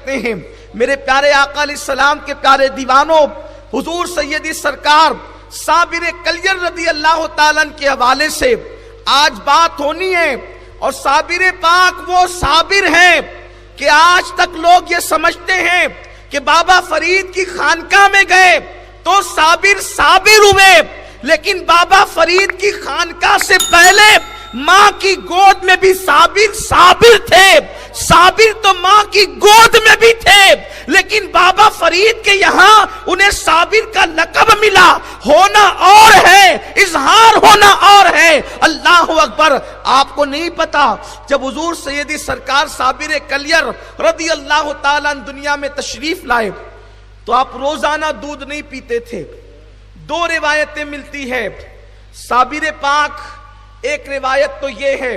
کرتے ہیں۔ میرے پیارے آقا علیہ السلام کے پیارے دیوانوں، حضور سیدی سرکار صابر کلیر رضی اللہ تعالیٰ عنہ کے حوالے سے آج بات ہونی ہے، اور صابر پاک وہ صابر ہیں کہ آج تک لوگ یہ سمجھتے ہیں کہ بابا فرید کی خانقاہ میں گئے تو صابر ہوئے، لیکن بابا فرید کی خانقاہ سے پہلے ماں کی گود میں بھی صابر تھے۔ صابر تو ماں کی گود میں بھی تھے، لیکن بابا فرید کے یہاں انہیں صابر کا لقب ملا۔ ہونا اور ہے، اظہار ہونا اور ہے۔ اللہ اکبر۔ آپ کو نہیں پتا جب حضور سیدی سرکار صابر کلیر رضی اللہ تعالیٰ عنہ دنیا میں تشریف لائے تو آپ روزانہ دودھ نہیں پیتے تھے۔ دو روایتیں ملتی ہے صابر پاک۔ ایک روایت تو یہ ہے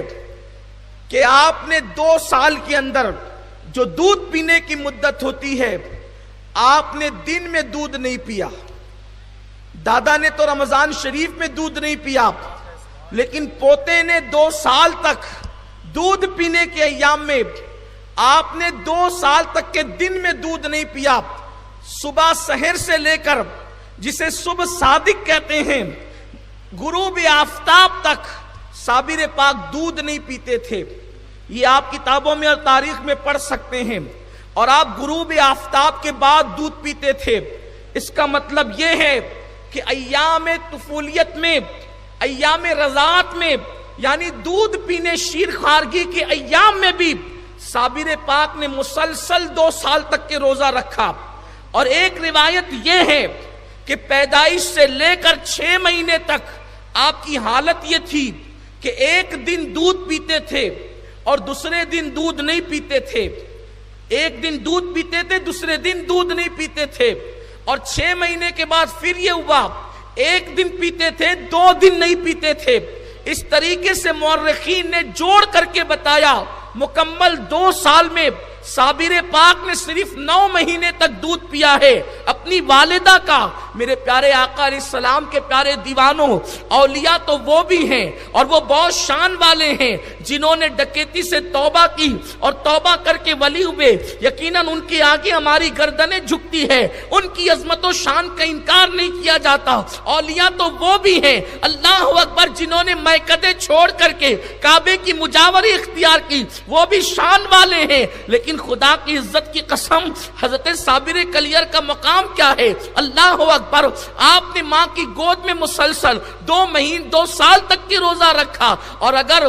کہ آپ نے 2 سال کے اندر جو دودھ پینے کی مدت ہوتی ہے، آپ نے دن میں دودھ نہیں پیا۔ دادا نے تو رمضان شریف میں دودھ نہیں پیا، لیکن پوتے نے 2 سال تک دودھ پینے کے ایام میں آپ نے 2 سال تک کے دن میں دودھ نہیں پیا۔ صبح سحر سے لے کر، جسے صبح صادق کہتے ہیں، غروب آفتاب تک صابر پاک دودھ نہیں پیتے تھے۔ یہ آپ کتابوں میں اور تاریخ میں پڑھ سکتے ہیں۔ اور آپ غروب آفتاب کے بعد دودھ پیتے تھے۔ اس کا مطلب یہ ہے کہ ایام طفولیت میں، ایام رضاعت میں، یعنی دودھ پینے شیر خارگی کے ایام میں بھی صابر پاک نے مسلسل 2 سال تک کے روزہ رکھا۔ اور ایک روایت یہ ہے کہ پیدائش سے لے کر 6 مہینے تک آپ کی حالت یہ تھی کہ ایک دن دودھ پیتے تھے اور دوسرے دن دودھ نہیں پیتے تھے۔ ایک دن دودھ پیتے تھے، دوسرے دن دودھ نہیں پیتے تھے۔ اور 6 مہینے کے بعد پھر یہ ہوا، ایک دن پیتے تھے، 2 دن نہیں پیتے تھے۔ اس طریقے سے مورخین نے جوڑ کر کے بتایا مکمل 2 سال میں صابر پاک نے صرف 9 مہینے تک دودھ پیا ہے اپنی والدہ کا۔ میرے پیارے آقا علیہ السلام کے پیارے دیوانوں، اولیاء تو وہ بھی ہیں اور وہ بہت شان والے ہیں جنہوں نے ڈکیتی سے توبہ کی اور توبہ کر کے ولی ہوئے۔ یقیناً ان کے آگے ہماری گردنیں جھکتی ہے، ان کی عظمت و شان کا انکار نہیں کیا جاتا۔ اولیاء تو وہ بھی ہیں، اللہ اکبر، جنہوں نے میکدے چھوڑ کر کے کعبے کی مجاوری اختیار کی، وہ بھی شان والے ہیں۔ لیکن خدا کی عزت کی قسم، حضرت صابر کلیر کا مقام کیا ہے؟ اللہ اکبر۔ آپ نے ماں کی گود میں مسلسل 2 سال تک کی روزہ رکھا۔ اور اگر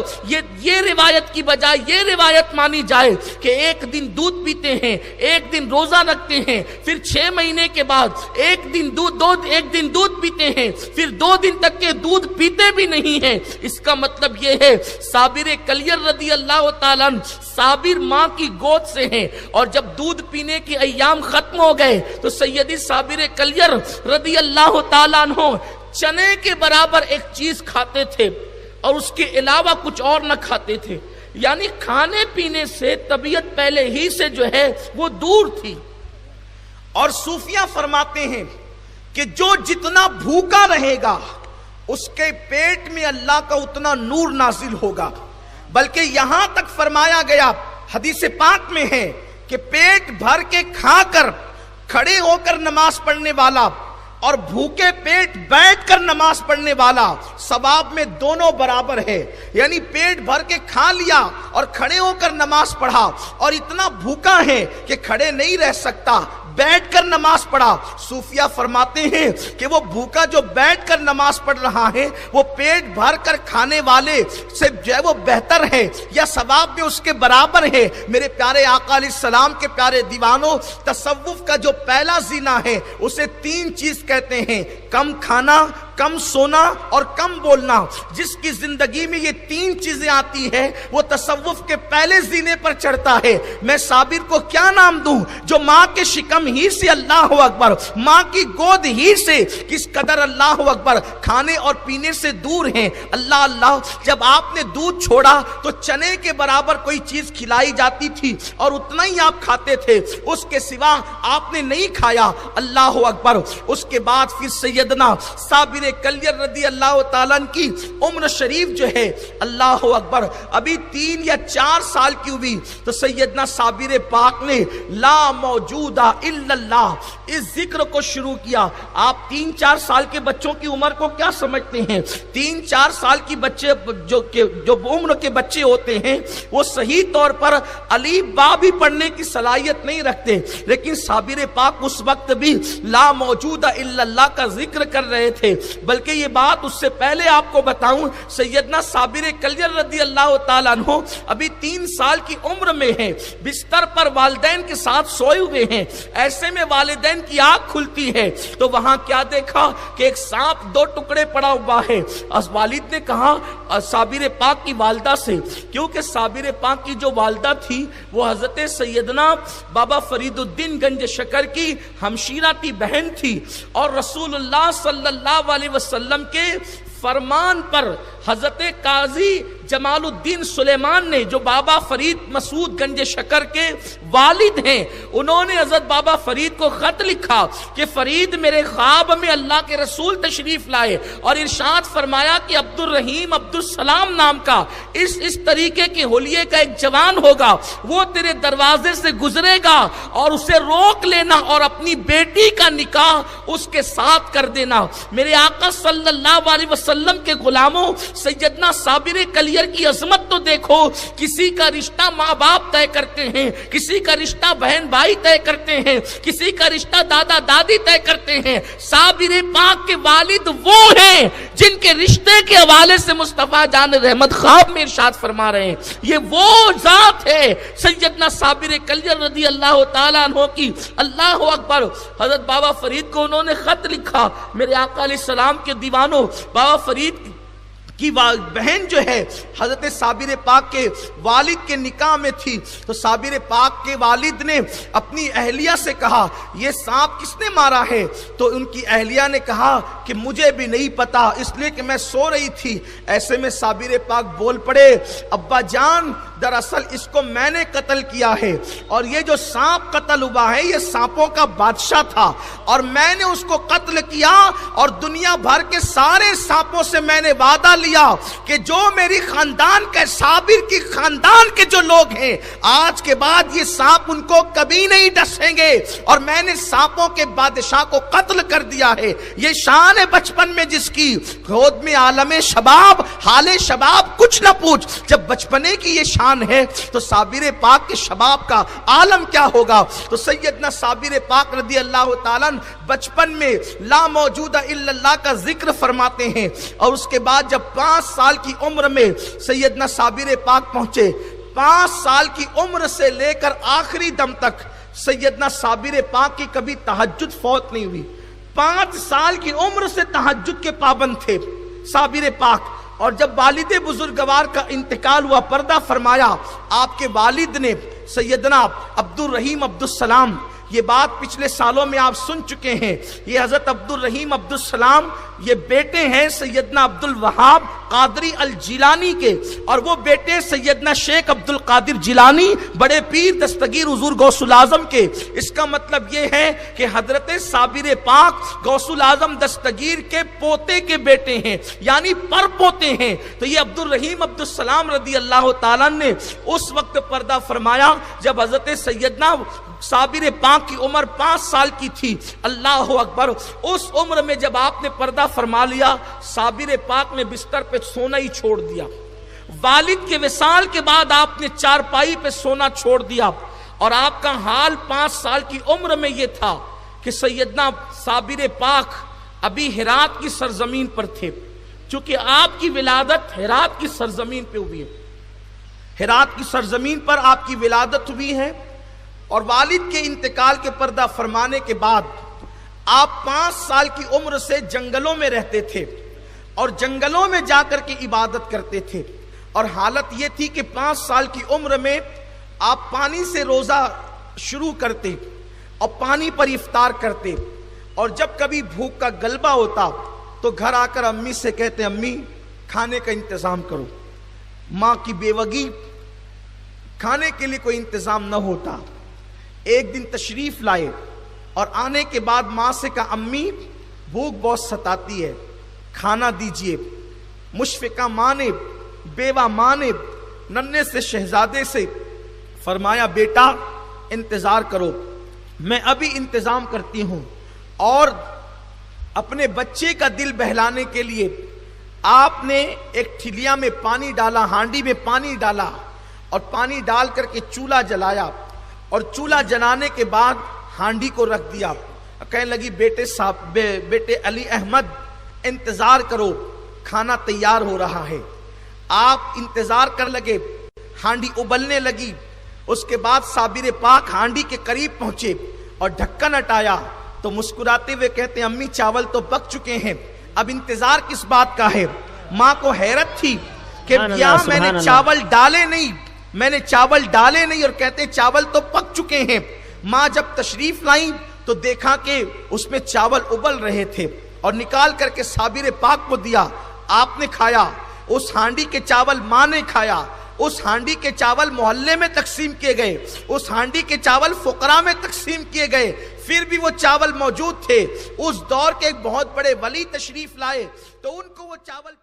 یہ روایت کی بجائے یہ روایت مانی جائے کہ ایک دن دودھ پیتے ہیں، ایک دن روزہ رکھتے ہیں، پھر 6 مہینے کے بعد ایک دن دودھ پیتے ہیں، پھر 2 دن تک کے دودھ پیتے بھی نہیں ہیں، اس کا مطلب یہ ہے صابر کلیر رضی اللہ تعالیٰ عنہ صابر ماں کی گود سے ہیں۔ اور جب دودھ پینے کے ایام ختم ہو گئے تو سیدی صابر کلیر رضی اللہ تعالیٰ عنہ چنے کے برابر ایک چیز کھاتے تھے اور اس کے علاوہ کچھ اور نہ کھاتے تھے، یعنی کھانے پینے سے طبیعت پہلے ہی سے جو ہے وہ دور تھی۔ اور صوفیہ فرماتے ہیں کہ جو جتنا بھوکا رہے گا اس کے پیٹ میں اللہ کا اتنا نور نازل ہوگا۔ بلکہ یہاں تک فرمایا گیا، حدیث پاک میں ہے کہ پیٹ بھر کے کھا کر کھڑے ہو کر نماز پڑھنے والا اور بھوکے پیٹ بیٹھ کر نماز پڑھنے والا ثواب میں دونوں برابر ہے۔ یعنی پیٹ بھر کے کھا لیا اور کھڑے ہو کر نماز پڑھا، اور اتنا بھوکا ہے کہ کھڑے نہیں رہ سکتا، بیٹھ کر نماز پڑھا۔ صوفیہ فرماتے ہیں کہ وہ بھوکا جو بیٹھ کر نماز پڑھ رہا ہے وہ پیٹ بھر کر کھانے والے سے جو ہے وہ بہتر ہے یا ثواب میں اس کے برابر ہے۔ میرے پیارے آقا علیہ السلام کے پیارے دیوانوں، تصوف کا جو پہلا زینہ ہے اسے 3 چیز کہتے ہیں: کم کھانا، کم سونا اور کم بولنا۔ جس کی زندگی میں یہ 3 چیزیں آتی ہے وہ تصوف کے پہلے زینے پر چڑھتا ہے۔ میں صابر کو کیا نام دوں جو ماں کے شکم ہی سے، اللہ اکبر، ماں کی گود ہی سے کس قدر اللہ اکبر کھانے اور پینے سے دور ہیں۔ اللہ اللہ، جب آپ نے دودھ چھوڑا تو چنے کے برابر کوئی چیز کھلائی جاتی تھی اور اتنا ہی آپ کھاتے تھے، اس کے سوا آپ نے نہیں کھایا۔ اللہ اکبر۔ اس کے بعد پھر سیدنا صابر صابر کلیر رضی اللہ تعالیٰ کی عمر شریف جو ہے اللہ اکبر ابھی 3 یا 4 سال کی ہوئی تو سیدنا صابر پاک نے لا موجود الا اللہ اس ذکر کو شروع کیا. آپ 3-4 سال کے بچوں کی عمر کو کیا سمجھتے ہیں؟ 3-4 سال کی بچے جو عمر کے بچے ہوتے ہیں وہ صحیح طور پر الف با بھی پڑھنے کی صلاحیت نہیں رکھتے، لیکن صابر پاک اس وقت بھی لا موجود الا اللہ کا ذکر کر رہے تھے. بلکہ یہ بات اس سے پہلے آپ کو بتاؤں، سیدنا صابر کلیر رضی اللہ تعالیٰ عنہ ابھی 3 سال کی عمر میں ہیں، بستر پر والدین کے ساتھ سوئے ہوئے ہیں. ایسے میں والدین کی آنکھ کھلتی ہے تو وہاں کیا دیکھا کہ ایک سانپ 2 ٹکڑے پڑا ہوا ہے. والد نے کہا صابر پاک کی والدہ سے، کیونکہ صابر پاک کی جو والدہ تھی وہ حضرت سیدنا بابا فرید الدین گنج شکر کی ہمشیرہ تھی، بہن تھی، اور رسول اللہ صلی اللہ علیہ وسلم کے فرمان پر حضرت قاضی جمال الدین سلیمان نے جو بابا فرید مسعود گنج شکر کے والد ہیں، انہوں نے حضرت بابا فرید کو خط لکھا کہ فرید میرے خواب میں اللہ کے رسول تشریف لائے اور ارشاد فرمایا کہ عبد الرحیم عبد السلام نام کا اس طریقے کے حلیے کا ایک جوان ہوگا، وہ تیرے دروازے سے گزرے گا اور اسے روک لینا اور اپنی بیٹی کا نکاح اس کے ساتھ کر دینا. میرے آقا صلی اللہ علیہ وسلم کے غلاموں، سیدنا صابر کلیر کی عظمت تو دیکھو. کسی کا رشتہ ماں باپ طے کرتے ہیں، کسی کا رشتہ بہن بھائی طے کرتے ہیں، کسی کا رشتہ دادا دادی طے کرتے ہیں. صابر پاک کے والد وہ ہیں جن کے رشتے کے حوالے سے مصطفیٰ جان رحمت خواب میں ارشاد فرما رہے ہیں. یہ وہ ذات ہے سیدنا صابر کلیر رضی اللہ تعالیٰ عنہ کی. اللہ اکبر. حضرت بابا فرید کو انہوں نے خط لکھا، میرے آقا علیہ السلام کے دیوانوں، بابا فرید کی بہن جو ہے حضرت صابر پاک کے والد کے نکاح میں تھی، تو صابر پاک کے والد نے اپنی اہلیہ سے کہا یہ سانپ کس نے مارا ہے؟ تو ان کی اہلیہ نے کہا کہ مجھے بھی نہیں پتا، اس لیے کہ میں سو رہی تھی. ایسے میں صابر پاک بول پڑے ابا جان دراصل اس کو میں نے قتل کیا ہے، اور یہ جو سانپ قتل ہوا ہے یہ سانپوں کا بادشاہ تھا اور میں نے اس کو قتل کیا، اور دنیا بھر کے سارے سانپوں سے میں نے وعدہ لیا کہ جو میری خاندان کے صابر کی خاندان کے جو لوگ ہیں آج کے بعد یہ سانپ ان کو کبھی نہیں ڈسیں گے، اور میں نے سانپوں کے بادشاہ کو قتل کر دیا ہے. یہ شان ہے بچپن میں جس کی خود میں عالم شباب حال شباب کچھ نہ پوچھ. جب بچپنے کی یہ شان ہے تو صابر پاک کے شباب کا عالم کیا ہوگا. تو سیدنا صابر پاک رضی اللہ تعالیٰ بچپن میں لا موجود الا اللہ کا ذکر فرماتے ہیں، اور اس کے بعد جب 5 سال کی عمر میں سیدنا صابر پاک پہنچے، 5 سال کی عمر سے لے کر آخری دم تک سیدنا صابر پاک کی کبھی تہجد فوت نہیں ہوئی. 5 سال کی عمر سے تہجد کے پابند تھے صابر پاک. اور جب والد بزرگوار کا انتقال ہوا، پردہ فرمایا، آپ کے والد نے سیدنا عبد الرحیم عبد السلام، یہ بات پچھلے سالوں میں آپ سن چکے ہیں، یہ حضرت عبد الرحیم عبد السلام یہ بیٹے ہیں سیدنا عبد الوہاب قادری الجیلانی کے، اور وہ بیٹے سیدنا شیخ عبد القادر جیلانی بڑے پیر دستگیر حضور غوث العظم کے. اس کا مطلب یہ ہے کہ حضرت صابر پاک غوث العظم دستگیر کے پوتے کے بیٹے ہیں، یعنی پر پوتے ہیں. تو یہ عبد الرحیم عبد السلام رضی اللہ تعالیٰ نے اس وقت پردہ فرمایا جب حضرت سیدنا صابر پاک کی عمر 5 سال کی تھی. اللہ اکبر. اس عمر میں جب آپ نے پردہ فرما لیا، صابر پاک نے بستر پہ سونا ہی چھوڑ دیا. والد کے وصال کے بعد آپ نے چارپائی پہ سونا چھوڑ دیا، اور آپ کا حال 5 سال کی عمر میں یہ تھا کہ سیدنا صابر پاک ابھی ہرات کی سرزمین پر تھے، چونکہ آپ کی ولادت ہرات کی سرزمین پہ ہوئی ہے. ہرات کی سرزمین پر آپ کی ولادت ہوئی ہے، اور والد کے انتقال کے پردہ فرمانے کے بعد آپ 5 سال کی عمر سے جنگلوں میں رہتے تھے اور جنگلوں میں جا کر کے عبادت کرتے تھے. اور حالت یہ تھی کہ 5 سال کی عمر میں آپ پانی سے روزہ شروع کرتے اور پانی پر افطار کرتے، اور جب کبھی بھوک کا غلبہ ہوتا تو گھر آ کر امی سے کہتے امی کھانے کا انتظام کرو. ماں کی بیوگی، کھانے کے لیے کوئی انتظام نہ ہوتا. ایک دن تشریف لائے اور آنے کے بعد ماں سے کہا امی بھوک بہت ستاتی ہے، کھانا دیجئے۔ مشفقہ ماں نے، بیوہ ماں نے ننھے سے شہزادے سے فرمایا بیٹا انتظار کرو، میں ابھی انتظام کرتی ہوں۔ اور اپنے بچے کا دل بہلانے کے لیے آپ نے ایک ٹھلیا میں پانی ڈالا، ہانڈی میں پانی ڈالا اور پانی ڈال کر کے چولہا جلایا، اور چولہا جلانے کے بعد ہانڈی کو رکھ دیا۔ کہنے لگی بیٹے علی احمد انتظار کرو، کھانا تیار ہو رہا ہے۔ آپ انتظار کر لگے، ہانڈی ابلنے لگی۔ اس کے بعد صابر پاک ہانڈی کے قریب پہنچے اور ڈھکن ہٹایا تو مسکراتے ہوئے کہتے ہیں امی چاول تو پک چکے ہیں، اب انتظار کس بات کا ہے؟ ماں کو حیرت تھی کہ کیا میں نے چاول ڈالے نہیں، اور کہتے ہیں چاول تو پک چکے ہیں۔ ماں جب تشریف لائیں تو دیکھا کہ اس میں چاول ابل رہے تھے، اور نکال کر کے صابر پاک کو دیا۔ آپ نے کھایا، اس ہانڈی کے چاول ماں نے کھایا، اس ہانڈی کے چاول محلے میں تقسیم کیے گئے، اس ہانڈی کے چاول فقراء میں تقسیم کیے گئے، پھر بھی وہ چاول موجود تھے۔ اس دور کے ایک بہت بڑے ولی تشریف لائے تو ان کو وہ چاول